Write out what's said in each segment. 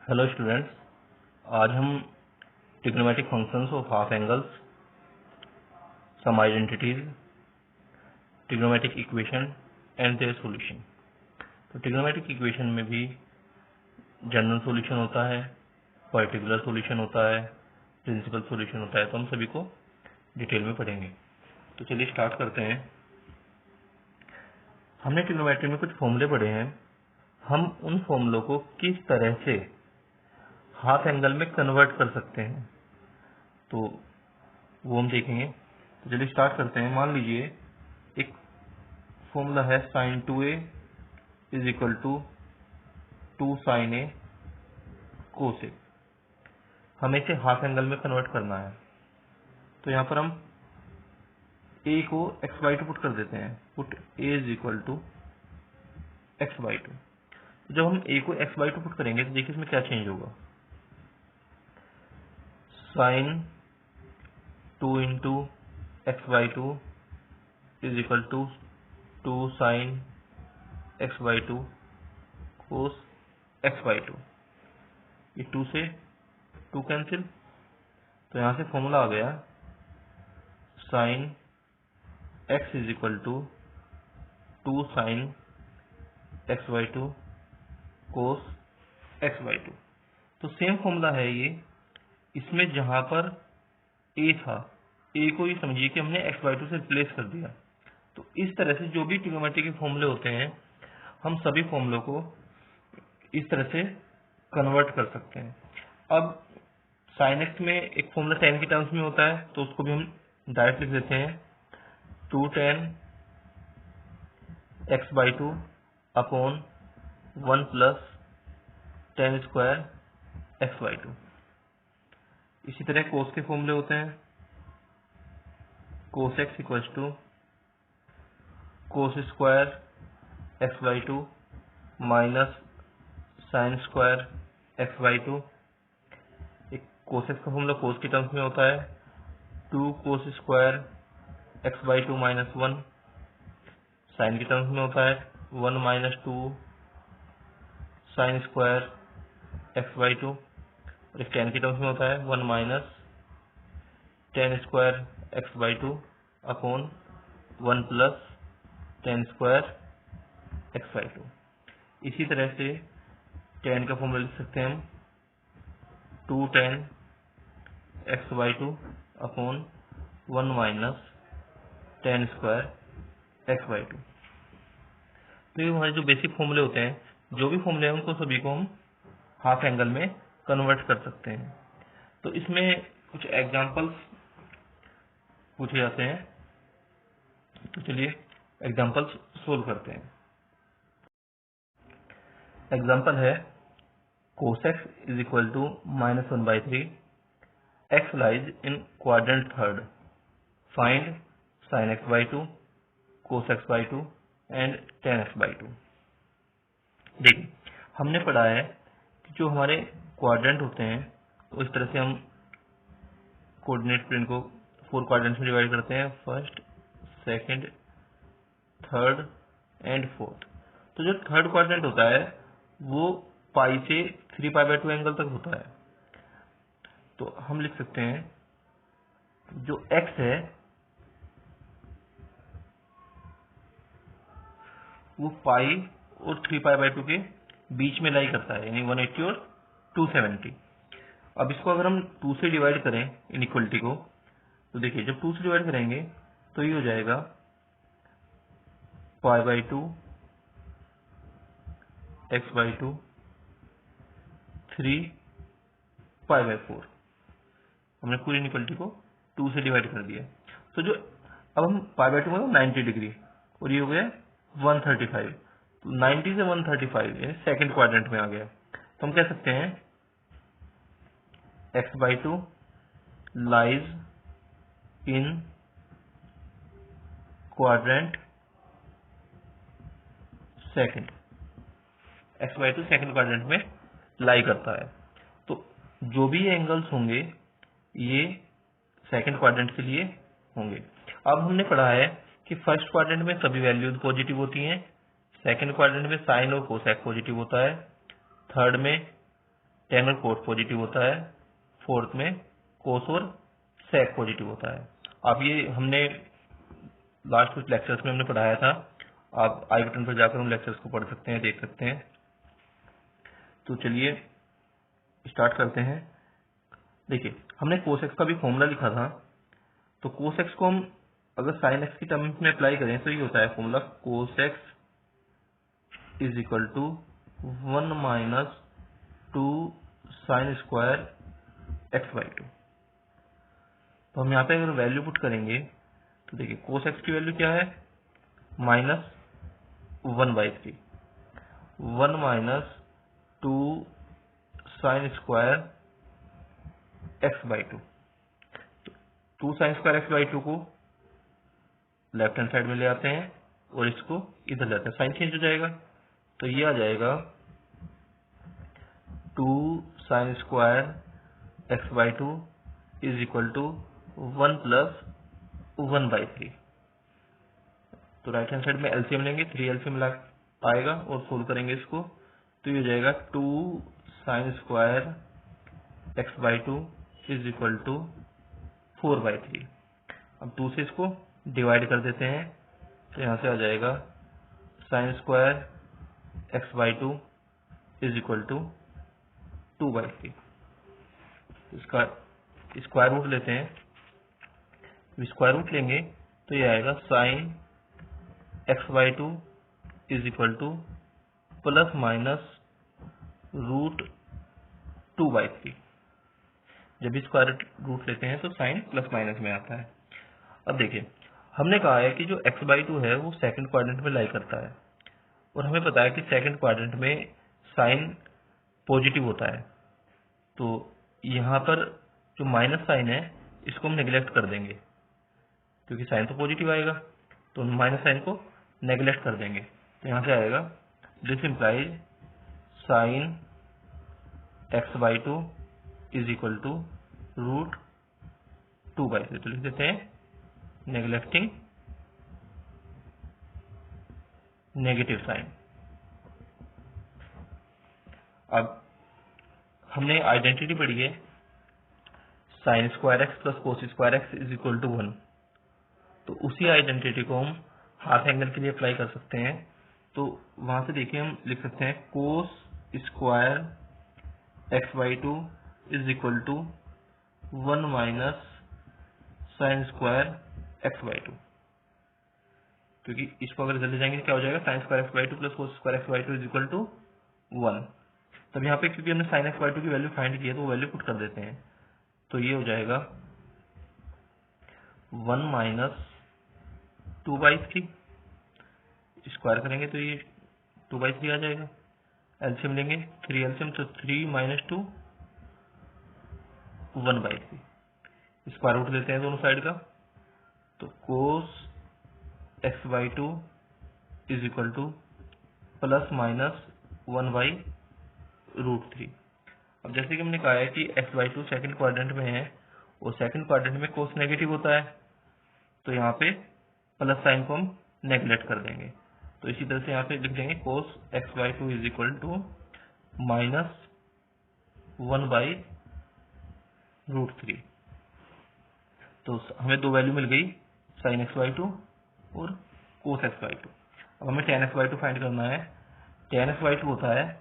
Hello students, आज हम trigonometric functions of half angles, some identities, trigonometric equation and their solution. तो trigonometric equation में भी general solution होता है, पर्टिकुलर सॉल्यूशन होता है, प्रिंसिपल सॉल्यूशन होता है। तो हम सभी को डिटेल में पढ़ेंगे। तो चलिए स्टार्ट करते हैं। हमने ट्रिग्नोमेट्री में कुछ फॉर्मूले पढ़े हैं। हम उन फॉर्मूलों को किस तरह से हाफ एंगल में कन्वर्ट कर सकते हैं, तो वो हम देखेंगे। तो चलिए स्टार्ट करते हैं। मान लीजिए एक फॉर्मूला है sin 2a is equal to 2 sin a cos a। हमें इसे हाफ एंगल में कन्वर्ट करना है। तो यहाँ पर हम a को x/2 पुट कर देते हैं। Put a is equal to x/2। जब हम a को x/2 पुट करेंगे तो देखिए इसमें क्या चेंज होगा। sin 2 into x/2 is equal to 2 sin x/2 cos x/2। ये 2 से 2 कैंसिल, तो यहाँ से फॉर्मूला आ गया sin x is equal to 2 sin x/2 cos x/2। तो सेम फॉर्मूला है ये। इसमें जहां पर a था, a को ये समझिए कि हमने x/2 से रिप्लेस कर दिया। तो इस तरह से जो भी ट्रिग्नोमेट्री के फॉर्मूले होते हैं, हम सभी फॉर्मूलों को इस तरह से कन्वर्ट कर सकते हैं। अब sin x में एक फॉर्मूला tan की टर्म्स में होता है, तो उसको भी हम डायरेक्ट लिख देते हैं 2 tan x/2 upon 1 plus tan square x/2। इसी तरह cos के फॉर्मूले होते हैं cos x equal to cos square x/2 minus sine square x/2। एक cos x का फॉर्मूला cos की टर्म्स में होता है 2 cos square x/2 minus 1। Sine की टर्म्स में होता है 1 माइनस 2 साइन स्क्वायर x/2। और एक tan की टर्म्स में होता है 1 minus tan square x/2 upon 1 plus tan square x/2। इसी तरह से tan का फॉर्मूला लिख सकते हैं हम 2 tan x/2 upon 1 minus tan square x/2। तो ये हमारे जो बेसिक फॉर्मूले होते हैं, जो भी फॉर्मूले हैं उनको सभी को हम हाफ एंगल में कन्वर्ट कर सकते हैं। तो इसमें कुछ एग्जांपल्स पूछे जाते हैं, तो चलिए एग्जांपल्स सोल्व करते हैं। एग्जांपल है cos x is equal to -1/3, x lies in quadrant third, find sin x/2 cos x/2 and tan x/2। देखिए हमने पढ़ा है कि जो हमारे क्वाड्रेंट होते हैं, तो इस तरह से हम कोऑर्डिनेट प्लेन को 4 क्वाड्रेंट्स में डिवाइड करते हैं, first, second, third and fourth. तो जो थर्ड क्वाड्रेंट होता है वो पाई से 3π/2 एंगल तक होता है। तो हम लिख सकते हैं जो x है वो पाई और 3π/2 के बीच में लाई करता है, यानी 180 और 270। अब इसको अगर हम 2 से डिवाइड करें इनइक्वलिटी को, तो देखिए जब 2 से डिवाइड करेंगे तो ये हो जाएगा π/2 x/2 3π/4। हमने पूरी इनइक्वलिटी को 2 से डिवाइड कर दिया। तो जो अब हम π/2 मतलब 90 डिग्री, और ये हो गया 135। तो 90 से 135 ये सेकंड क्वाड्रेंट में आ गया। तो हम कह सकते हैं x/2 lies in quadrant second. x/2 second quadrant में लाई करता है। तो जो भी एंगल्स होंगे ये सेकंड क्वाड्रेंट के लिए होंगे। अब हमने पढ़ा है कि फर्स्ट क्वाड्रेंट में सभी वैल्यूज पॉजिटिव होती हैं, सेकंड क्वाड्रेंट में साइन और कोसेक पॉजिटिव होता है, थर्ड में टेन और कोट पॉजिटिव होता है, फोर्थ में कोस और सेक पॉजिटिव होता है। आप ये हमने लास्ट कुछ लेक्चर्स में हमने पढ़ाया था, आप आई बटन पर जाकर उन लेक्चर्स को पढ़ सकते हैं, देख सकते हैं। तो चलिए स्टार्ट करते हैं। देखिए हमने कोस एक्स का भी फॉर्मूला लिखा था, तो कोस एक्स को हम अगर साइन एक्स की टर्म में अप्लाई करें तो ये होता है formula cos x is equal to 1 minus 2 sine square x by 2। तो हम यहाँ पे अगर वैल्यू पुट करेंगे तो देखिए कोस एक्स की वैल्यू क्या है, minus 1/3, 1 minus 2 sine square x by 2। 2 sine square x by 2 को लेफ्ट हैंड साइड में ले आते हैं और इसको इधर ले आते हैं, साइन चेंज हो जाएगा, तो ये आ जाएगा 2 sine square x by 2 is equal to 1 plus 1/3। तो राइट हैंड साइड में एलसीएम लेंगे, 3 एलसीएम आएगा और सोल्व करेंगे इसको, तो ये हो जाएगा 2 sine square x by 2 is equal to 4/3। अब 2 से इसको डिवाइड कर देते हैं, तो यहाँ से आ जाएगा sine square x by 2 is equal to 2/3। इसका स्क्वायर रूट लेते हैं, स्क्वायर रूट लेंगे तो ये आएगा sine x by 2 is equal to plus minus root 2/3। जब भी स्क्वायर रूट लेते हैं तो साइन प्लस माइनस में आता है। अब देखिए हमने कहा है कि जो एक्स बाई 2 है वो सेकंड क्वाड्रेंट में लाई करता है, और हमें पता है कि सेकंड क्वाड्रेंट में साइन पॉजिटिव होता है, तो यहाँ पर जो माइनस साइन है इसको हम नेग्लेक्ट कर देंगे, क्योंकि साइन तो पॉजिटिव आएगा, तो माइनस साइन को नेग्लेक्ट कर देंगे। तो यहाँ से आएगा this implies sine x by 2 is equal to root 2/3। तो लिख देते हैं नेग्लेक्टिंग नेगेटिव साइन। अब हमने आइडेंटिटी पढ़ी है sine square x plus cos square x is equal to 1, तो उसी आइडेंटिटी को हम हाफ एंगल के लिए अप्लाई कर सकते हैं। तो वहां से देखिए हम लिख सकते हैं cos square x by 2 is equal to 1 minus sine square x by 2, क्योंकि इसको अगर इधर ले जाएंगे क्या हो जाएगा, sine square x by 2 plus cos square x by 2 is equal to 1। तब यहाँ पे क्योंकि हमने साइन एक्स बाई 2 की वैल्यू फाइंड की है तो वो वैल्यू पुट कर देते हैं, तो ये हो जाएगा 1 माइनस 2/3, स्क्वायर करेंगे तो ये 2/3 आ जाएगा, एलसीएम लेंगे 3 एलसीएम, तो 3 माइनस 2 1/3, स्क्वायर रूट लेते हैं दोनों साइड का, तो cos x by 2 is equal to plus minus 1/√3। अब जैसे कि हमने कहा है कि एक्स बाई 2 सेकेंड क्वाड्रेंट में है और सेकेंड क्वाड्रेंट में कोस नेगेटिव होता है, तो यहाँ पे प्लस साइन को हम नेग्लेक्ट कर देंगे, तो इसी तरह से यहाँ पे लिख देंगे cos x by 2 is equal to minus 1/√3। तो हमें दो वैल्यू मिल गई, साइन एक्स बाई 2 और कोस एक्स बाई 2। अब हमें टेन एक्स बाई 2 फाइंड करना है। टेन एक्स बाई 2 होता है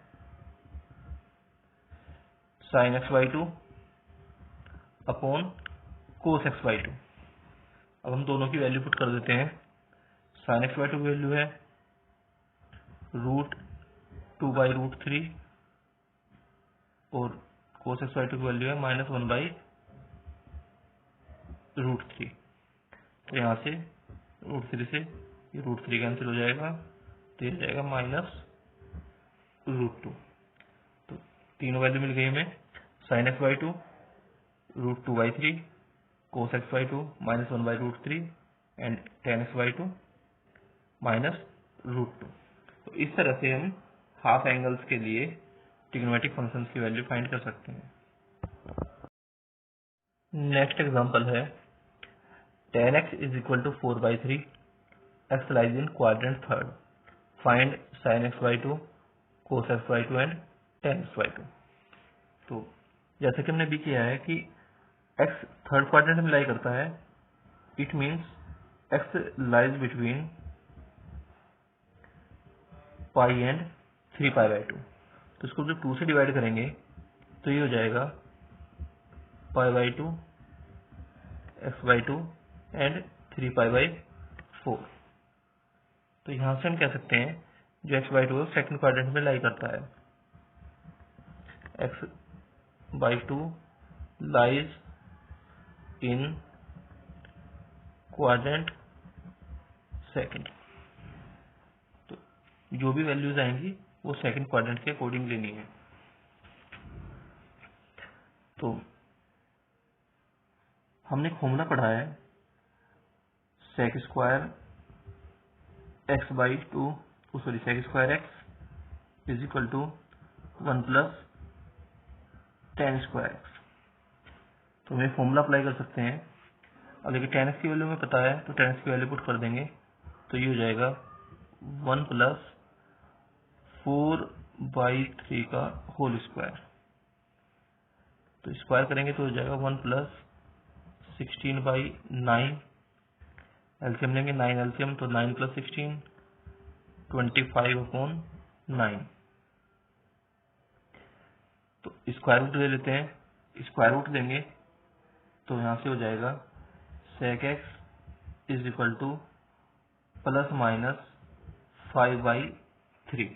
sine x by 2 upon cos x by 2। अब हम दोनों की वैल्यू पुट कर देते हैं, साइन एक्स बाई 2 की वैल्यू है √2/√3 और कोस एक्स बाई 2 की वैल्यू है माइनस 1/√3। तो यहाँ से √3 से ये √3 कैंसिल हो जाएगा, तो ये जाएगा -√2। तो तीनों वैल्यू मिल गई हमें, sign x by 2 √2/3, cos x by 2 -1/√3 and ten x by 2 -√2। तो इस तरह से हम हाफ एंगल्स के लिए ट्रिग्नोमेट्रिक फंक्शंस की वैल्यू फाइंड कर सकते हैं। नेक्स्ट एग्जांपल है tan x is equal to 4/3, x lies in quadrant third, find sin x by 2, cos x by 2 and tan x by 2। तो जैसे कि हमने भी किया है कि x थर्ड क्वाड्रेंट में लाई करता है, it means x lies between pi and 3π/2। तो इसको जब 2 से डिवाइड करेंगे तो ये हो जाएगा π/2 x/2 एंड 3π/4। तो यहां से हम कह सकते हैं जो x/2 सेकंड क्वाड्रेंट में लाई करता है, x/2 lies in quadrant second. तो जो भी वैल्यूज आएंगी वो सेकंड क्वाड्रेंट के अकॉर्डिंग लेनी है। तो हमने फॉर्मूला पढ़ा है sec square x/2 sec square x is equal to 1 plus tan square x। तो हम ये फॉर्मूला अप्लाई कर सकते हैं। अब देखिए tan x की वैल्यू हमें पता है, तो tan x की वैल्यू पुट कर देंगे तो ये हो जाएगा 1 प्लस 4/3 का होल स्क्वायर। तो स्क्वायर करेंगे तो हो जाएगा 1 प्लस 16/9। एलसीएम लेंगे 9 एलसीएम, तो 9 प्लस 16 25/9। तो स्क्वायर रूट ले लेते हैं, स्क्वायर रूट देंगे तो यहां से हो जाएगा sec x is equal to plus minus 5/3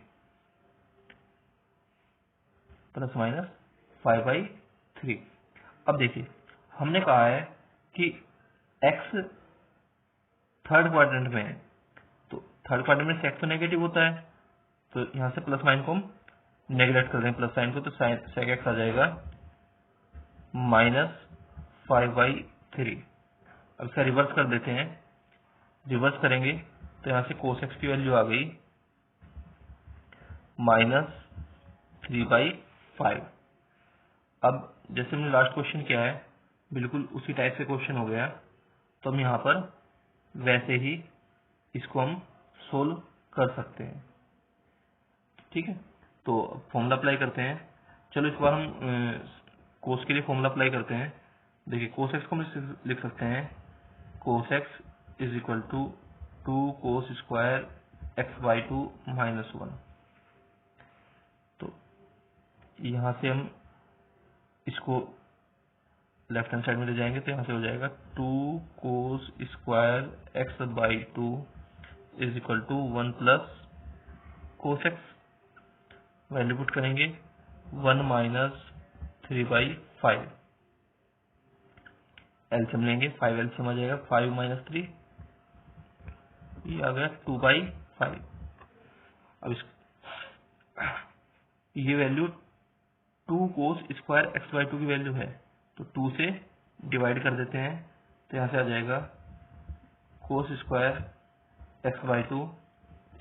plus minus 5/3। अब देखिए हमने कहा है कि x थर्ड क्वाड्रेंट में है, तो थर्ड क्वाड्रेंट में sec तो नेगेटिव होता है, तो यहां से प्लस साइन को हम नेगलेक्ट कर दें प्लस साइन को, तो sec x आ जाएगा माइनस 5/3। अब इसका रिवर्स कर देते हैं, रिवर्स करेंगे तो यहां से cos x की वैल्यू आ गई माइनस 3/5। अब जैसे हमने लास्ट क्वेश्चन किया है बिल्कुल उसी टाइप से क्वेश्चन हो गया, तो हम यहाँ पर वैसे ही इसको हम सोल्व कर सकते हैं। ठीक है, तो फॉर्मूला अप्लाई करते हैं। चलो इस बार हम कोस के लिए फॉर्मूला अप्लाई करते हैं। देखिए कोस एक्स को हम लिख सकते हैं cos x is equal to 2 cos square x/2 minus 1। तो यहाँ से हम इसको लेफ्ट हैंड साइड में ले जाएंगे तो यहाँ से हो जाएगा 2 cos square x/2 is equal to 1 plus cos x. Value put करेंगे 1 माइनस 3/5। एलसीएम लेंगे 5 एलसीएम आ जाएगा 5 माइनस 3, ये आ गया 2/5। अब ये वैल्यू 2 कोस स्क्वायर x/2 की वैल्यू है, तो 2 से डिवाइड कर देते हैं तो यहाँ से आ जाएगा cos square x/2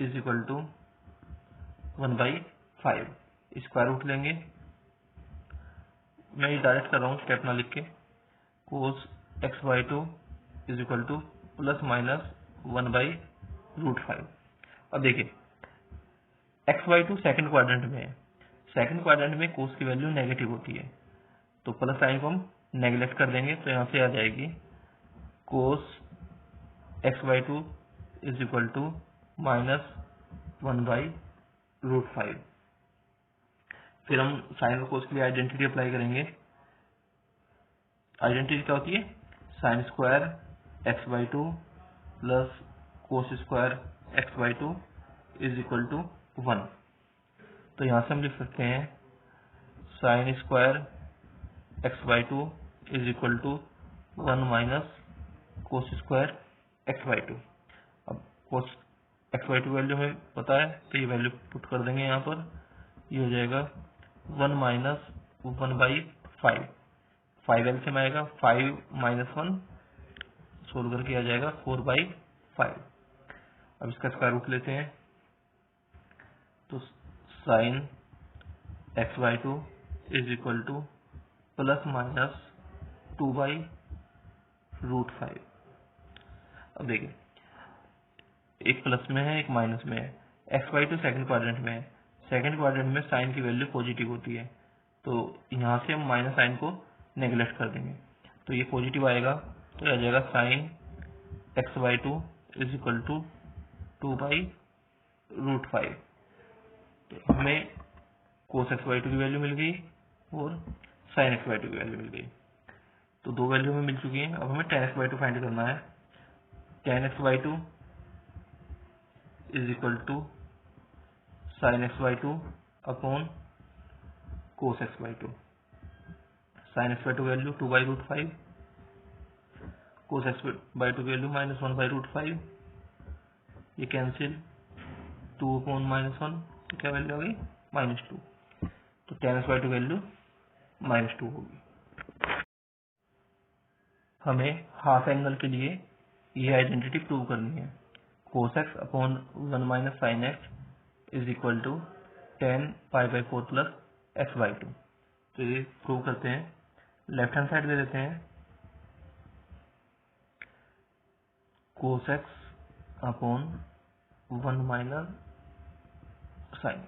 is equal to 1/5। Square root लेंगे, मैं ये डायरेक्ट कर रहा हूँ स्टेप ना लिख के, कोस x/2 is equal to plus minus 1/√5। अब देखिए x/2 सेकंड क्वाड्रेंट में है, सेकंड क्वाड्रेंट में कोस की वैल्यू नेगेटिव होती है, तो प्लस साइन को हम नेगलेक्ट कर देंगे तो यहाँ से आ जाएगी cos x/2 is equal to minus 1/√5। फिर हम साइन और कोस के लिए आइडेंटिटी अप्लाई करेंगे। आइडेंटिटी क्या होती है, sine square x/2 plus cos square x/2 is equal to 1। तो यहाँ से हम लिख सकते हैं sine square x/2 is equal to 1 minus cos square x/2। अब कोस x/2 वैल्यू हमें पता है तो ये वैल्यू पुट कर देंगे यहाँ पर, ये हो जाएगा 1 माइनस 1/5। 5 एलसीएम आएगा 5 माइनस 1, सोल्व करके आ जाएगा 4/5। अब इसका स्क्वायर रूट लेते हैं तो sine x/2 is equal to plus minus 2/√5। अब देखिए एक प्लस में है एक माइनस में है, x/2 सेकंड क्वाड्रेंट में है, सेकंड क्वाड्रेंट में साइन की वैल्यू पॉजिटिव होती है, तो यहाँ से हम माइनस साइन को नेग्लेक्ट कर देंगे, तो ये पॉजिटिव आएगा, तो आ जाएगा sign x/2 is equal to 2/√5। तो हमें cos x/2 की वैल्यू मिल गई और sin x/2 की वैल्यू मिल गई। तो दो वैल्यू हमें मिल चुकी हैं। अब हमें tan x/2 फाइंड करना है। tan x/2 is equal to sin x/2 upon cos x/2। sin x/2 value 2/√5, cos x/2 value -1/√5, ये कैंसिल, 2 अपॉन -1, तो क्या वैल्यू आ गई -2। तो tan x/2 वैल्यू -2 होगी। हमें हाफ एंगल के लिए ये आइडेंटिटी प्रूव करनी है। cos x upon 1 - sin x is equal to tan π/4 plus x/2। तो ये प्रूव करते हैं। लेफ्ट हैंड साइड दे देते हैं cos x upon 1 - sin x।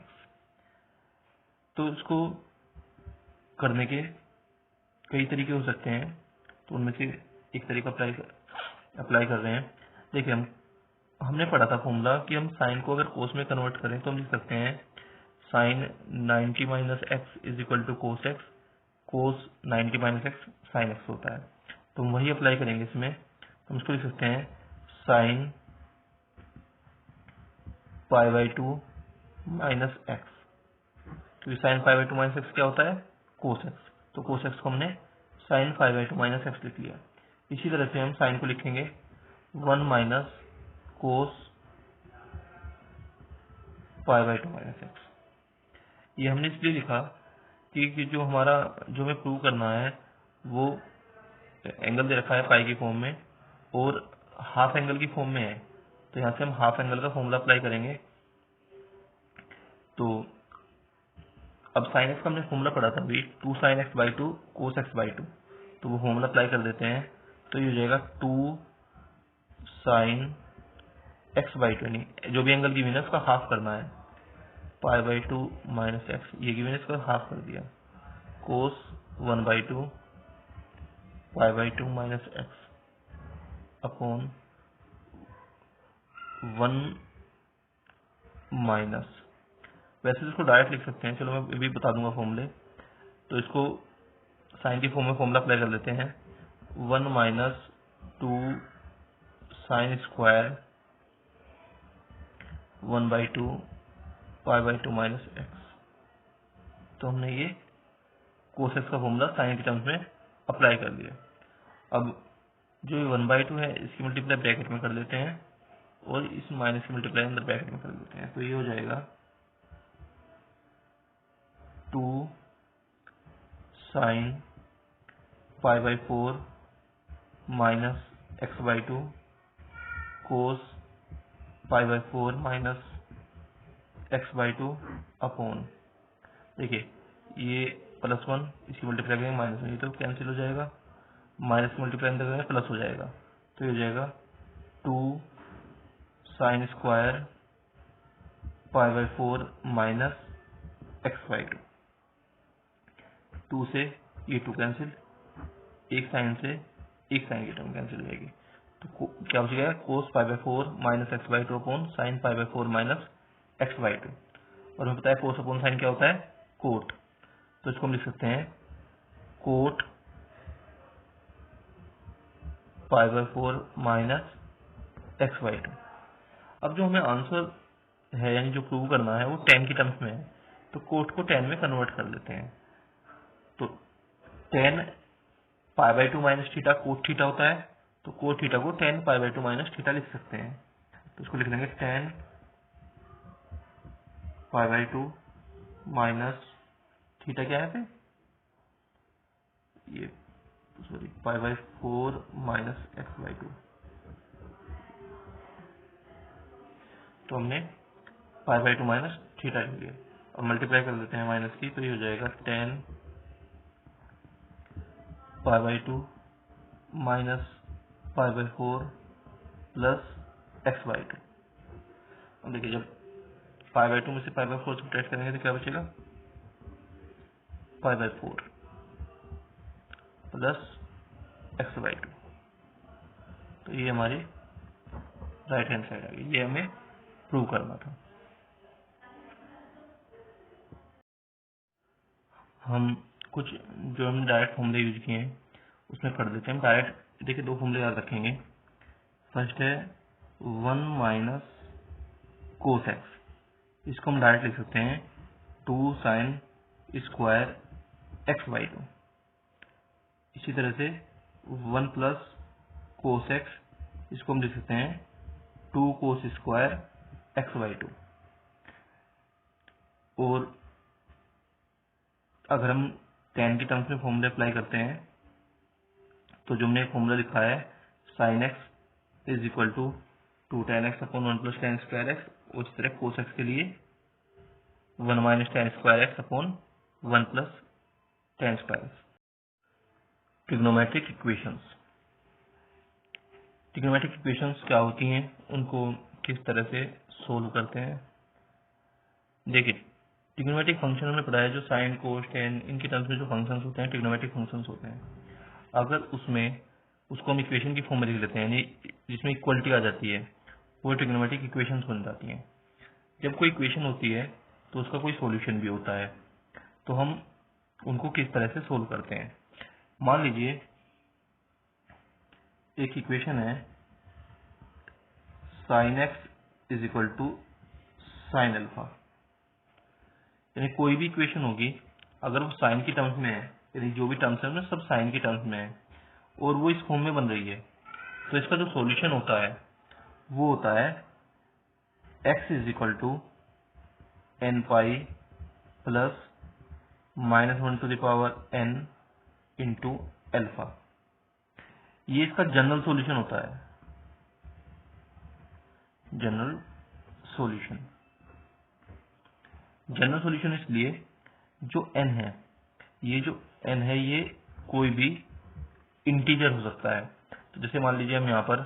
तो इसको करने के कई तरीके हो सकते हैं, तो उनमें से एक तरीका अप्लाई कर रहे हैं। देखिए, हमने पढ़ा था फॉर्मूला कि हम साइन को अगर कोस में कन्वर्ट करें तो हम लिख सकते हैं sine 90 - x is equal to cos x, cos 90 - x sine x होता है। तो हम वही अप्लाई करेंगे इसमें। हम इसको लिख सकते हैं साइन π/2 माइनस x, क्योंकि साइन π/2 माइनस x क्या होता है कोस x। तो कोस x को हमने साइन π/2 माइनस x लिख लिया। इसी तरह से हम साइन को लिखेंगे 1 माइनस कोस π/2 माइनस x। ये हमने इसलिए लिखा कि जो हमें प्रूव करना है वो एंगल दे रखा है पाई की फॉर्म में और हाफ एंगल की फॉर्म में है। तो यहाँ से हम हाफ एंगल का फॉर्मूला अप्लाई करेंगे। तो अब साइन एक्स का हमने फॉर्मूला पढ़ा था अभी, 2 sin x/2 cos x/2। तो वो फॉर्मूला अप्लाई कर देते हैं। तो ये हो जाएगा 2 sin x/2, यानी जो भी एंगल गिवन है उसका हाफ करना है, π/2 माइनस x, ये गिवन है इसका हाफ कर दिया, cos 1/2 π/2 minus x upon 1 minus, वैसे तो इसको डायरेक्ट लिख सकते हैं, चलो मैं अभी बता दूंगा फॉर्मूले। तो इसको साइन की फॉर्म में फॉर्मूला अप्लाई कर लेते हैं, 1 minus 2 sine square 1/2 π/2 minus x। तो हमने ये कोस एक्स का फॉर्मूला साइन के टर्म्स में अप्लाई कर दिया। अब जो ये 1/2 है इसकी मल्टीप्लाई ब्रैकेट में कर देते हैं और इस माइनस की मल्टीप्लाई अंदर ब्रैकेट में कर देते हैं। तो ये हो जाएगा 2 साइन π/4 माइनस x/2 कोस π/4 माइनस x/2 अपॉन, देखिए ये +1 इसकी मल्टीप्लाई करेंगे -1, ये तो कैंसिल हो जाएगा, माइनस मल्टीप्लाई अंदर करेंगे प्लस हो जाएगा। तो ये हो जाएगा 2 साइन स्क्वायर π/4 माइनस x/2। 2 से ये 2 कैंसिल, एक साइन से एक साइन की टर्म कैंसिल हो जाएगी। तो क्या हो जाएगा cos π/4 minus x/2 upon sine π/4 minus x/2। और हमें पता है कोस अपॉन साइन क्या होता है कोट। तो इसको हम लिख सकते हैं कोट π/4 माइनस x/2। अब जो हमें आंसर है यानी जो प्रूव करना है वो 10 की टर्म्स में है, तो कोट को 10 में कन्वर्ट कर लेते हैं। तो 10 π/2 माइनस थीटा कोट थीटा होता है, तो कोट थीटा को 10 π/2 माइनस थीटा लिख सकते हैं। तो इसको लिख देंगे 10 π/2 माइनस थीटा क्या है ये सॉरी π/4 माइनस x/2। तो हमने π/2 माइनस थीटा ले लिया और मल्टीप्लाई कर देते हैं माइनस की, तो ये हो जाएगा 10 π/2 माइनस π/4 प्लस x/2। अब देखिए जब π/2 में से π/4 सब्ट्रैक्ट करेंगे तो क्या बचेगा π/4 प्लस x/2। तो ये हमारी राइट हैंड साइड आ गई। ये हमें प्रूव करना था। हम कुछ जो हमने डायरेक्ट फॉर्मूले यूज किए हैं उसमें पढ़ देते हैं। हम डायरेक्ट देखिए 2 फॉर्मूले याद रखेंगे। फर्स्ट है 1 माइनस कोस एक्स, इसको हम डायरेक्ट लिख सकते हैं 2 साइन स्क्वायर x/2। इसी तरह से 1 प्लस कोस एक्स, इसको हम लिख सकते हैं 2 कोस स्क्वायर x/2। और अगर हम tan की टर्म्स में फॉर्मूले अप्लाई करते हैं तो जो हमने फॉर्मूला लिखा है sine x is equal to 2 tan x upon 1 plus tan square x, उस तरह कोस एक्स के लिए 1 minus tan square x upon 1 plus tan square x. Trigonometric equations. Trigonometric equations क्या होती हैं, उनको किस तरह से सोल्व करते हैं। देखिए ट्रिग्नोमेट्रिक फंक्शन हमने पढ़ा है, जो साइन कोस टेन इनके टर्म्स में जो फंक्शंस होते हैं ट्रिग्नोमेट्रिक फंक्शंस होते हैं। अगर उसमें उसको हम इक्वेशन की फॉर्म में लिख लेते हैं, यानी जिसमें इक्वलिटी आ जाती है, वो ट्रिग्नोमेट्रिक इक्वेशंस बन जाती हैं। जब कोई इक्वेशन होती है तो उसका कोई सॉल्यूशन भी होता है, तो हम उनको किस तरह से सोल्व करते हैं। मान लीजिए एक इक्वेशन है sine x is equal to sine alpha, यानी कोई भी इक्वेशन होगी अगर वो साइन की टर्म्स में है, यानी जो भी टर्म्स है ना सब साइन की टर्म्स में है और वो इस फॉर्म में बन रही है, तो इसका जो सॉल्यूशन होता है वो होता है x is equal to n pi plus -1 to the power n into alpha. ये इसका जनरल सॉल्यूशन होता है, जनरल सॉल्यूशन। जनरल सॉल्यूशन इसलिए जो n है, ये जो n है ये कोई भी इंटीजर हो सकता है। तो जैसे मान लीजिए हम यहाँ पर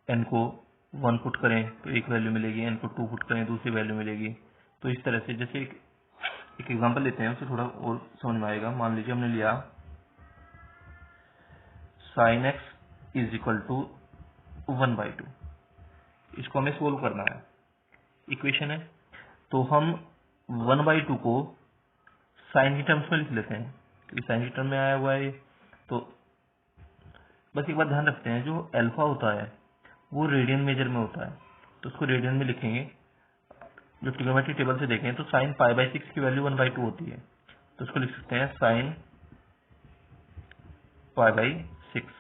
n को 1 पुट करें तो एक वैल्यू मिलेगी, n को 2 पुट करें दूसरी वैल्यू मिलेगी। तो इस तरह से जैसे एक एग्जांपल लेते हैं, उससे थोड़ा और समझ में आएगा। मान लीजिए हमने लिया sine x is equal to 1/2, इसको हमें सोल्व करना है, इक्वेशन है। तो हम 1/2 को साइन की टर्म्स में लिख लेते हैं, क्योंकि साइन की टर्म में आया हुआ है ये। तो बस एक बात ध्यान रखते हैं, जो अल्फा होता है वो रेडियन मेजर में होता है, तो उसको रेडियन में लिखेंगे। जो ट्रिग्नोमेट्रिक टेबल से देखें तो साइन π/6 की वैल्यू 1/2 होती है, तो उसको लिख सकते हैं साइन π/6।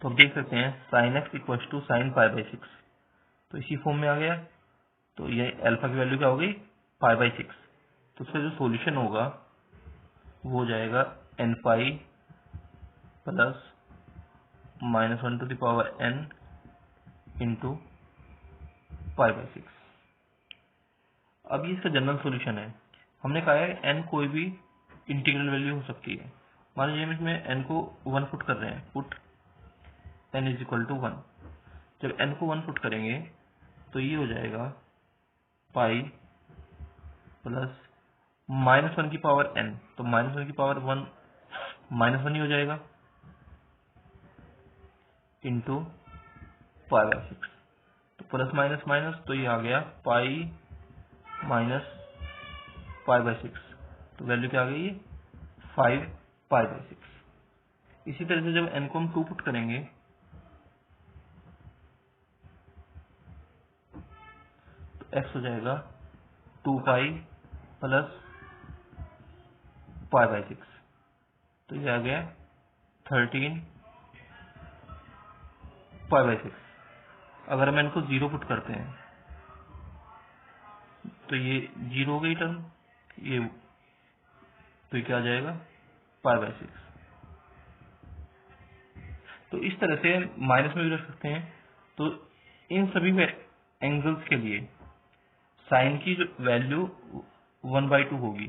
तो हम देख सकते हैं sine x equal to sine π/6, तो इसी फॉर्म में आ गया। तो ये अल्फा की वैल्यू क्या हो गई π/6। तो उसका जो सॉल्यूशन होगा वो हो जाएगा n pi plus -1 to the power n into π/6। अब ये इसका जनरल सॉल्यूशन है। हमने कहा है n कोई भी इंटीग्रल वैल्यू हो सकती है। मान लीजिए हम इसमें n को 1 पुट कर रहे हैं, put n is equal to 1। जब n को 1 पुट करेंगे तो ये हो जाएगा पाई प्लस -1 की पावर n, तो -1 की पावर 1 -1 ही हो जाएगा इंटू π/6। तो प्लस माइनस माइनस, तो ये आ गया पाई माइनस π/6, तो वैल्यू क्या आ गई 5 π/6। इसी तरह से जब n को हम 2 पुट करेंगे तो x हो जाएगा 2 पाई प्लस π/6, तो ये आ गया 13 π/6। अगर हम n को 0 पुट करते हैं तो ये 0 हो गई टर्म, ये तो ये क्या आ जाएगा π/6। तो इस तरह से माइनस में भी रख सकते हैं। तो इन सभी एंगल्स के लिए साइन की जो वैल्यू 1/2 होगी।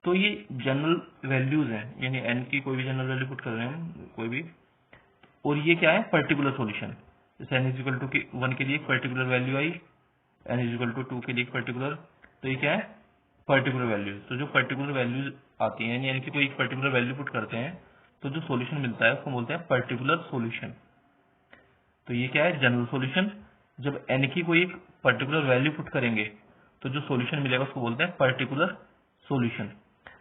तो ये जनरल वैल्यूज हैं, यानी n की कोई भी जनरल वैल्यू पुट कर रहे हैं हम कोई भी, और ये क्या है पर्टिकुलर सॉल्यूशन। जैसे n इक्वल टू 1 के लिए एक पर्टिकुलर वैल्यू आई, n इक्वल टू 2 के लिए एक पर्टिकुलर, तो ये क्या है पर्टिकुलर वैल्यूज। तो जो पर्टिकुलर वैल्यूज आती हैं यानी कि कोई एक पर्टिकुलर वैल्यू पुट करते हैं तो जो सॉल्यूशन मिलता है उसको बोलते हैं पर्टिकुलर सॉल्यूशन। तो ये क्या है, जनरल सॉल्यूशन। जब n की कोई एक पर्टिकुलर वैल्यू पुट करेंगे तो जो सॉल्यूशन मिलेगा उसको बोलते हैं पर्टिकुलर सॉल्यूशन।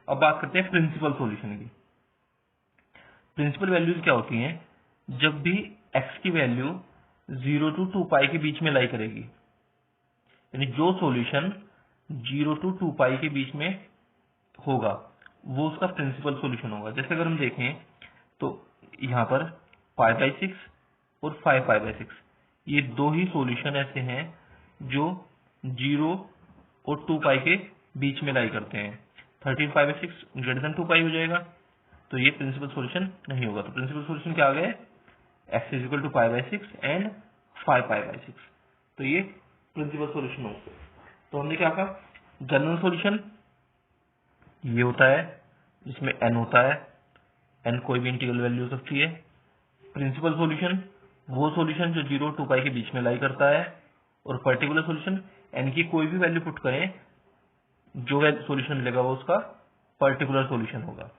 अब बात करते हैं प्रिंसिपल सॉल्यूशन की। प्रिंसिपल वैल्यूज क्या होती हैं, जब भी x की वैल्यू 0 to 2 पाई के बीच में लाई करेगी, यानी जो सॉल्यूशन 0 to 2 पाई के बीच में होगा वो उसका प्रिंसिपल सॉल्यूशन होगा। जैसे अगर हम देखें तो यहाँ पर π/6 और 5π/6 ये दो ही सॉल्यूशन ऐसे हैं जो 0 और 2 पाई के बीच में लाई करते हैं। 13π/6 ग्रेटर देन 2 पाई हो जाएगा, तो ये प्रिंसिपल सॉल्यूशन नहीं होगा। तो प्रिंसिपल सॉल्यूशन क्या आ गया, x is equal to π/6 and 5π/6, तो ये प्रिंसिपल सॉल्यूशन होगा। तो हमने क्या कहा, जनरल सॉल्यूशन ये होता है जिसमें n होता है, n कोई भी इंटीग्रल वैल्यू हो सकती है। प्रिंसिपल सॉल्यूशन वो सॉल्यूशन जो 0 2 पाई के बीच में लाई करता है, और पर्टिकुलर सॉल्यूशन n की कोई भी वैल्यू पुट करें जो सॉल्यूशन मिलेगा वो उसका पर्टिकुलर सॉल्यूशन होगा।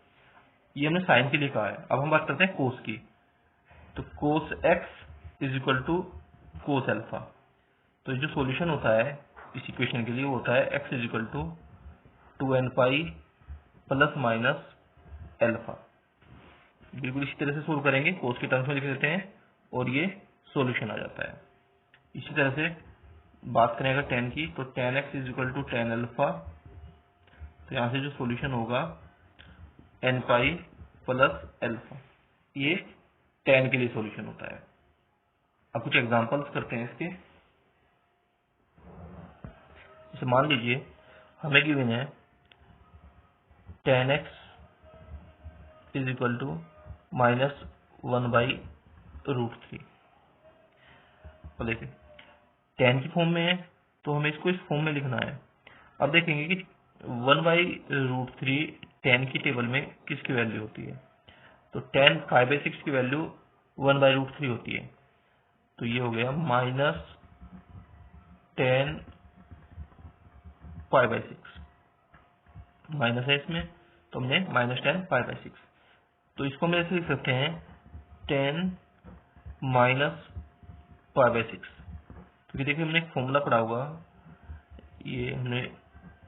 ये हमने साइन के लिए कहा है। अब हम बात करते हैं कोस की। तो cos x is equal to cos alpha. तो जो सॉल्यूशन होता है इस इक्वेशन के लिए वो होता है x is equal to 2n pi plus minus alpha. बिल्कुल इसी तरह से सोल्व करेंगे, कोस के टर्म्स में लिख देते हैं और ये सॉल्यूशन आ जाता है। इसी तरह से बात करें अगर tan की, तो tan x is equal to tan alpha. तो यहाँ से जो सॉल्यूशन होगा n पाई प्लस अल्फा, ये tan के लिए सॉल्यूशन होता है। अब कुछ एग्जांपल्स करते हैं इसके। जैसे मान लीजिए हमें गिवन है tan x is equal to -1/√3। और देखिए tan की फॉर्म में है तो हमें इसको इस फॉर्म में लिखना है। अब देखेंगे कि 1/√3 tan की टेबल में किसकी वैल्यू होती है, तो tan 5/6 की वैल्यू 1/√3 होती है। तो ये हो गया -tan 5/6, माइनस है इसमें तो हमने -tan 5/6। तो इसको हम ऐसे लिख सकते हैं tan -5/6, क्योंकि देखिए हमने एक फॉर्मूला पढ़ा होगा, ये हमने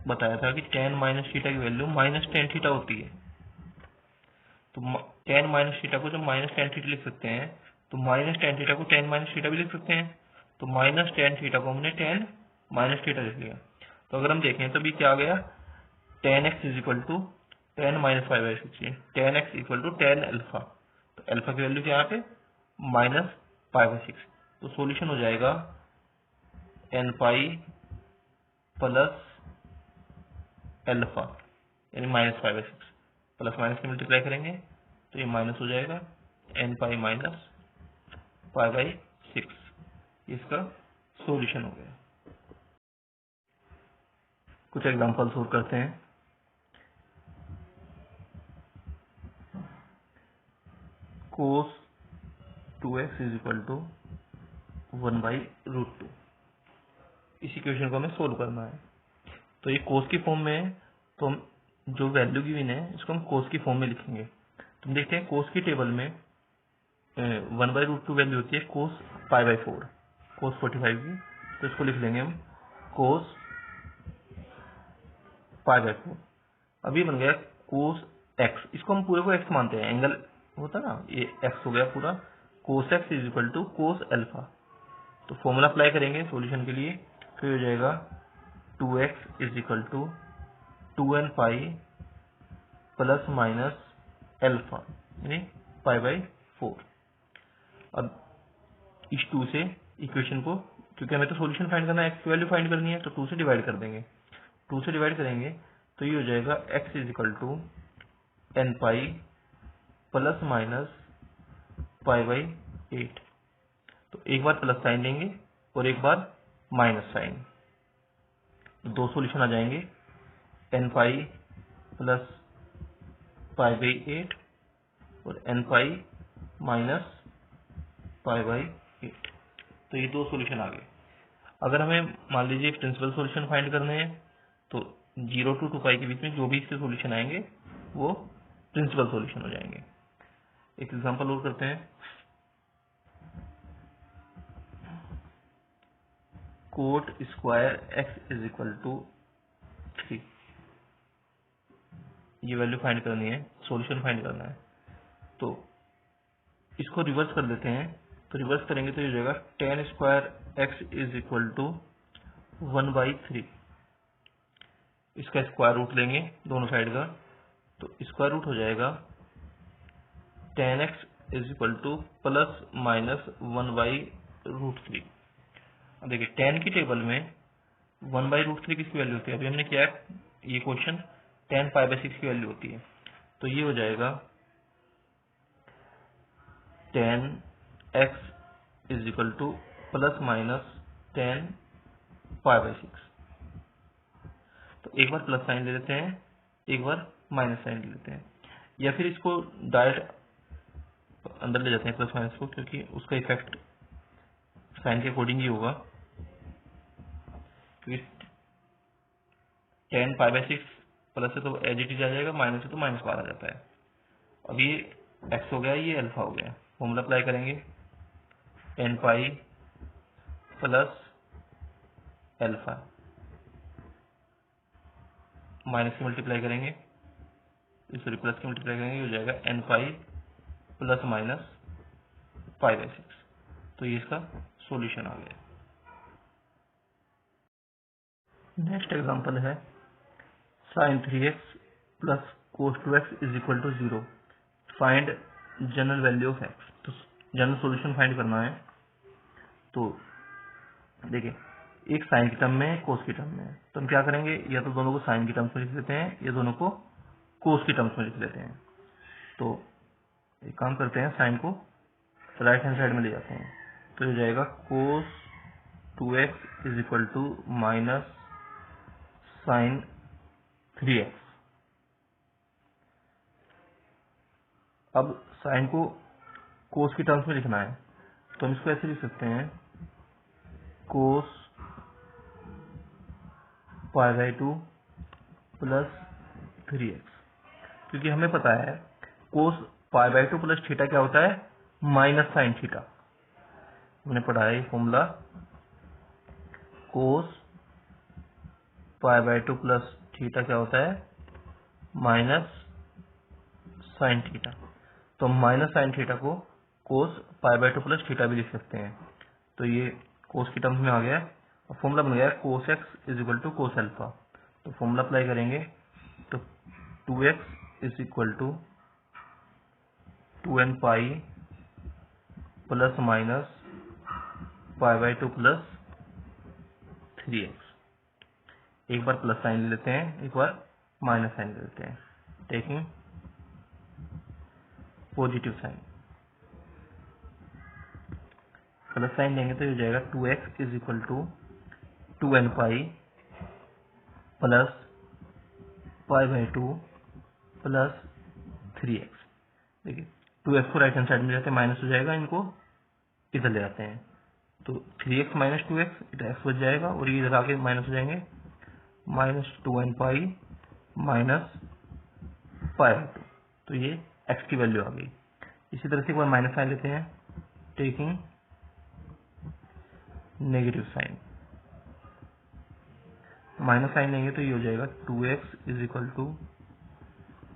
बताया था कि tan माइनस थीटा की वैल्यू -tan थीटा होती है। तो tan माइनस थीटा को जब -tan थीटा लिख सकते हैं तो -tan थीटा को tan माइनस थीटा भी लिख सकते हैं। तो -tan थीटा को हमने tan माइनस थीटा लिख लिया। तो अगर हम देखें तो भी क्या आ गया, tan x is equal to tan -5/6, tan x equal to tan alpha. तो अल्फा की वैल्यू क्या यहाँ पे -5/6। तो सॉल्यूशन हो जाएगा n पाई प्लस अल्फा यानी -5/6, प्लस माइनस से मल्टीप्लाई करेंगे तो ये माइनस हो जाएगा, n पाई माइनस π/6, इसका सॉल्यूशन हो गया। कुछ एग्जांपल्स और करते हैं। cos 2x is equal to 1/√2। इस इक्वेशन को हमें सोल्व करना है। तो ये कोस की फॉर्म में है, तो हम जो वैल्यू गिवन है इसको हम कोस की फॉर्म में लिखेंगे। तो हम देखते हैं कोस की टेबल में 1/√2 वैल्यू होती है कोस π/4, कोस 45 की। तो इसको लिख लेंगे हम कोस π/4। अभी बन गया कोस x, इसको हम पूरे को x मानते हैं, एंगल होता ना, ये x हो गया पूरा। Cos x is equal to cos alpha. तो फॉर्मूला अप्लाई करेंगे सॉल्यूशन के लिए, फिर हो जाएगा 2x is equal to 2n pi plus minus alpha यानी π/4। अब इस 2 से इक्वेशन को, क्योंकि हमें तो सॉल्यूशन फाइंड करना है, x की वैल्यू फाइंड करनी है, तो 2 से डिवाइड कर देंगे। 2 से डिवाइड करेंगे तो ये हो जाएगा x is equal to n pi plus minus π/8। तो एक बार प्लस साइन लेंगे और एक बार माइनस साइन, दो सॉल्यूशन आ जाएंगे, n पाई प्लस π/8 और n पाई माइनस π/8। तो ये दो सॉल्यूशन आ गए। अगर हमें मान लीजिए प्रिंसिपल सॉल्यूशन फाइंड करने हैं तो 0 to 2 पाई के बीच में जो भी इसके सॉल्यूशन आएंगे वो प्रिंसिपल सॉल्यूशन हो जाएंगे। एक एग्जांपल और करते हैं। Cot square x is equal to 3, ये वैल्यू फाइंड करनी है, सॉल्यूशन फाइंड करना है। तो इसको रिवर्स कर देते हैं। तो रिवर्स करेंगे तो ये हो जाएगा 10 square x is equal to 1/3। इसका स्क्वायर रूट लेंगे दोनों साइड का, तो स्क्वायर रूट हो जाएगा 10x is equal to plus minus 1/√3। अब देखिए 10 की टेबल में 1/√3 किसकी वैल्यू होती है? अभी हमने किया है ये क्वेश्चन 10 π/6 की वैल्यू होती है। तो ये हो जाएगा 10x is equal to plus minus 10 π/6। तो एक बार प्लस साइन ले लेते हैं, एक बार माइनस साइन ले लेते हैं, या फिर इसको डायरेक्ट अंदर ले जाते हैं प्लस माइनस को, क्योंकि उसका इफेक्ट साइन के अकॉर्डिंग ही होगा। क्योंकि 10 π/6 प्लस से तो एज इट इज आ जाएगा, माइनस से तो माइनस बार आ जाता है। अब ये एक्स हो गया, ये अल्फा हो गया। फॉर्मूला अप्लाई करेंगे 10 पाई प्लस अल्फा, माइनस की मल्टीप्लाई करेंगे, सॉरी प्लस की मल्टीप्लाई करेंगे, हो जाएगा n पाई प्लस माइनस π/6। तो ये इसका सॉल्यूशन आ गया। नेक्स्ट एग्जांपल है sin 3x plus cos 2x is equal to 0, find general value of x। तो जनरल सॉल्यूशन फाइंड करना है। तो देखिए एक साइन की टर्म में है, कोस की टर्म में है, तो हम क्या करेंगे, या तो दोनों को साइन की टर्म्स में लिख लेते हैं या दोनों को कोस की टर्म्स में लिख लेते हैं। तो एक काम करते हैं, साइन को राइट हैंड साइड में ले जाते हैं। तो हो जाएगा cos 2x is equal to minus sine 3x। अब साइन को कोस की टर्म्स में लिखना है, तो हम इसको ऐसे लिख सकते हैं, कोस π/2 प्लस 3x। क्योंकि हमें पता है कोस π/2 प्लस थीटा क्या होता है, माइनस साइन थीटा। हमने पढ़ा है फॉर्मूला, कोस π/2 प्लस थीटा क्या होता है, माइनस साइन थीटा। तो माइनस साइन थीटा को कोस π/2 प्लस थीटा भी लिख सकते हैं। तो ये कोस की टर्म्स में आ गया और फॉर्मूला बन गया cos x is equal to cos alpha. तो फॉर्मूला अप्लाई करेंगे तो 2x is equal to 2n pi plus minus π/2 plus 3x। एक बार प्लस साइन ले लेते हैं, एक बार माइनस साइन ले लेते हैं, taking positive sign. Plus sign लेंगे तो ये हो जाएगा 2x is equal to 2n pi plus π/2 plus 3x। देखिए 2x को राइट हैंड साइड में जाते हैं, माइनस हो जाएगा, इनको इधर ले आते हैं, तो 3x माइनस 2x, इधर x बच जाएगा और ये इधर आके माइनस हो जाएंगे, माइनस 2n पाई माइनस π/2। तो ये x की वैल्यू आ गई। इसी तरह से एक बार माइनस साइन लेते हैं, taking negative sign. Minus sign लेंगे तो ये हो जाएगा 2x is equal to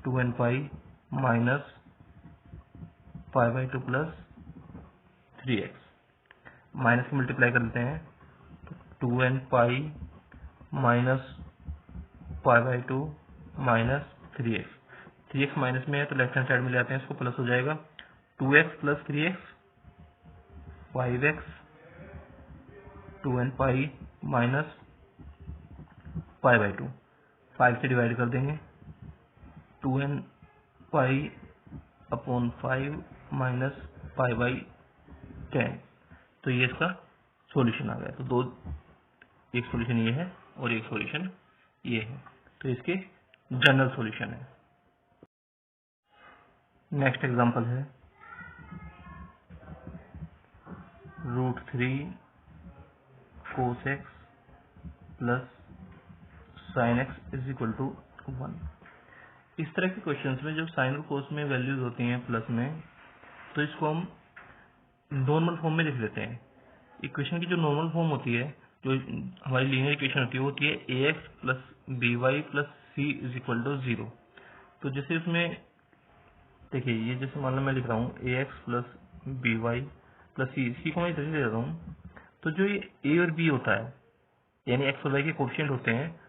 2n pi minus π/2 plus 3x। Minus की मल्टीप्लाई कर लेते हैं, तो 2n pi minus π/2 minus 3x। 3x minus में है तो लेफ्ट हैंड साइड में ले आते हैं, इसको प्लस हो जाएगा 2x plus 3x 5x 2n pi minus π/2। 5 से डिवाइड कर देंगे, 2n पाई अपॉन 5 माइनस π/10। तो ये इसका सॉल्यूशन आ गया। तो दो, एक सॉल्यूशन ये है और एक सॉल्यूशन ये है, तो इसके जनरल सॉल्यूशन है। नेक्स्ट एग्जांपल है √3 cos x plus sine x is equal to 1। इस तरह के क्वेश्चंस में जब साइन और कोस में वैल्यूज होती हैं प्लस में, तो इसको हम नॉर्मल फॉर्म में लिख लेते हैं। इक्वेशन की जो नॉर्मल फॉर्म होती है, जो हमारी लीनियर इक्वेशन होती है a x plus b y plus c is equal to 0। तो जैसे उसमें देखिए, ये जैसे मान लो मैं लिख रहा हूँ a x plus b y plus c को मैं इधर ले रहा हूँ। तो जो ये ए और बी होता है, यानी एक्स और वाई के कोफिशिएंट होते हैं,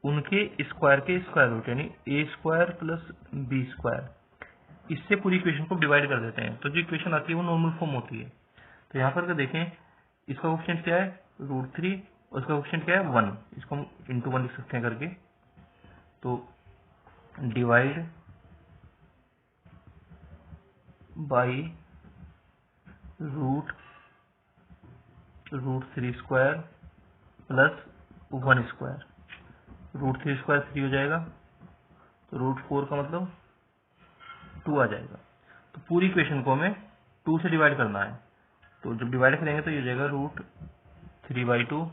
उनके स्क्वायर के स्क्वायर रूट यानी ए स्क्वायर प्लस बी स्क्वायर, इससे पूरी इक्वेशन को डिवाइड कर देते हैं। तो जो इक्वेशन आती है वो नॉर्मल फॉर्म होती है। तो यहाँ पर अगर देखें, इसका कोफिशिएंट क्या है √3 और इसका कोफिशिएंट क्या है 1। इसको हम इंटू 1 लिख सकते हैं करके। तो divide by √3 square plus 1 square. √3 square 3 हो जाएगा, तो √4 का मतलब 2 आ जाएगा। तो पूरी इक्वेशन को हमें 2 से डिवाइड करना है। तो जब डिवाइड करेंगे तो ये हो जाएगा √3/2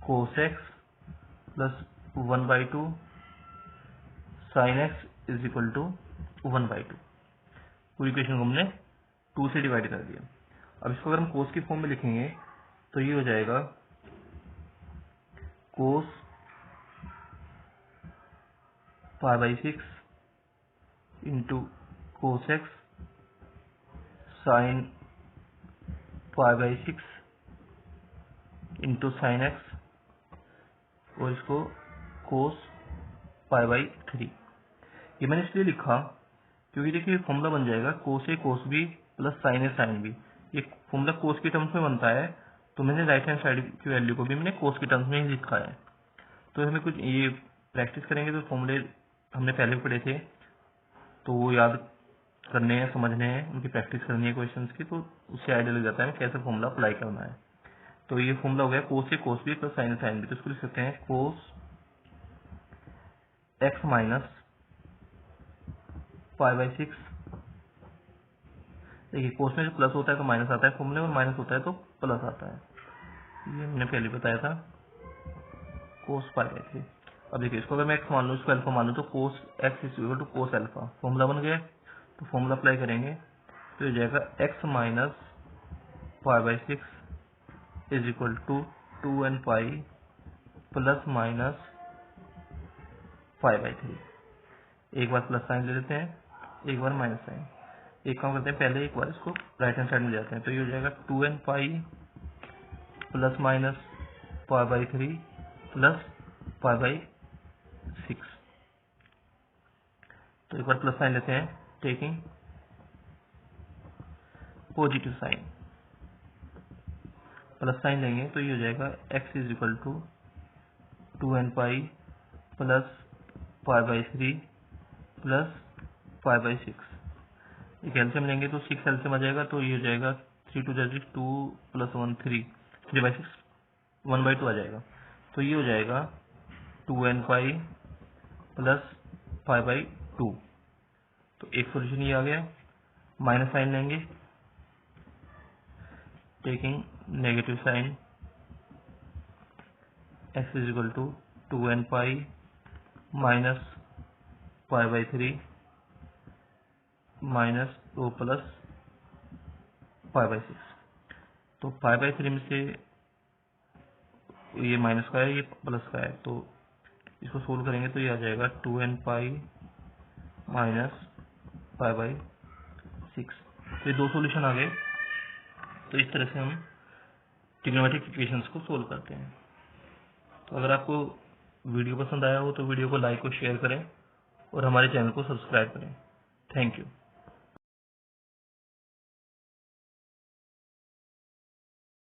cos x plus 1/2 sin x is equal to 1/2। पूरी इक्वेशन को हमने 2 से डिवाइड कर दिया। अब इसको अगर हम कोस की फॉर्म में लिखेंगे तो ये हो जाएगा cos π/6 into cos x sin π/6 into sin x और इसको cos π/3। ये मैंने इसलिए लिखा क्योंकि देखिए फॉर्मूला बन जाएगा cos a cos b plus sin a sin b। ये फॉर्मूला कोस की टर्म्स में बनता है, तो मैंने राइट हैंड साइड की वैल्यू को भी मैंने कोस की टर्म्स में ही लिखा है। तो हमें कुछ ये प्रैक्टिस करेंगे तो फॉर्मूले हमने पहले पढ़े थे, तो वो याद करने हैं, समझने हैं, उनकी प्रैक्टिस करनी है क्वेश्चंस की, तो उससे आइडिया लग जाता है कैसे फॉर्मूला अप्लाई करना है। तो ये फॉर्मूला हो गया कोस ए कोस बी प्लस साइन ए साइन बी। तो इसको लिख सकते हैं कोस एक्स माइनस π/6। देखिए कोस में जो प्लस होता है तो माइनस आता है फॉर्मूले में, माइनस होता है तो प्लस आता है। ये हमने पहले बताया था कोस π/3। अब देखिए इसको अगर मैं एक्स मान लूँ, इसको अल्फा मान लूँ, तो cos x is equal to cos alpha. Formula बन गया। तो फॉर्मूला अप्लाई करेंगे तो हो जाएगा x minus π/6 is equal to 2n pi plus minus π/3। एक बार प्लस साइन ले लेते हैं, एक बार माइनस साइन। एक काम करते हैं, पहले एक बार इसको राइट हैंड साइड में जाते हैं। तो ये हो जाएगा 2n pi plus minus π/3 plus π/6। तो एक बार प्लस साइन लेते हैं, taking positive sign. Plus sign लेंगे तो ये हो जाएगा x is equal to 2n pi plus π/3 plus π/6। एक एलसीएम लेंगे तो 6 एलसीएम आ जाएगा, तो ये हो जाएगा 3 2 2 प्लस 1 3 3/6 1/2 आ जाएगा। तो ये हो जाएगा 2n पाई प्लस π/2। तो एक सोल्यूशन ये आ गया। माइनस साइन लेंगे, taking negative sign, x is equal to 2n pi minus π/3 minus 2 plus π/6। तो π/3 में से ये माइनस का है, ये प्लस का है, तो इसको सोल्व करेंगे तो ये आ जाएगा 2n पाई माइनस π/6। तो ये दो सॉल्यूशन आ गए। तो इस तरह से हम ट्रिग्नोमेट्रिक इक्वेशंस को सोल्व करते हैं। तो अगर आपको वीडियो पसंद आया हो तो वीडियो को लाइक और शेयर करें और हमारे चैनल को सब्सक्राइब करें। Thank you.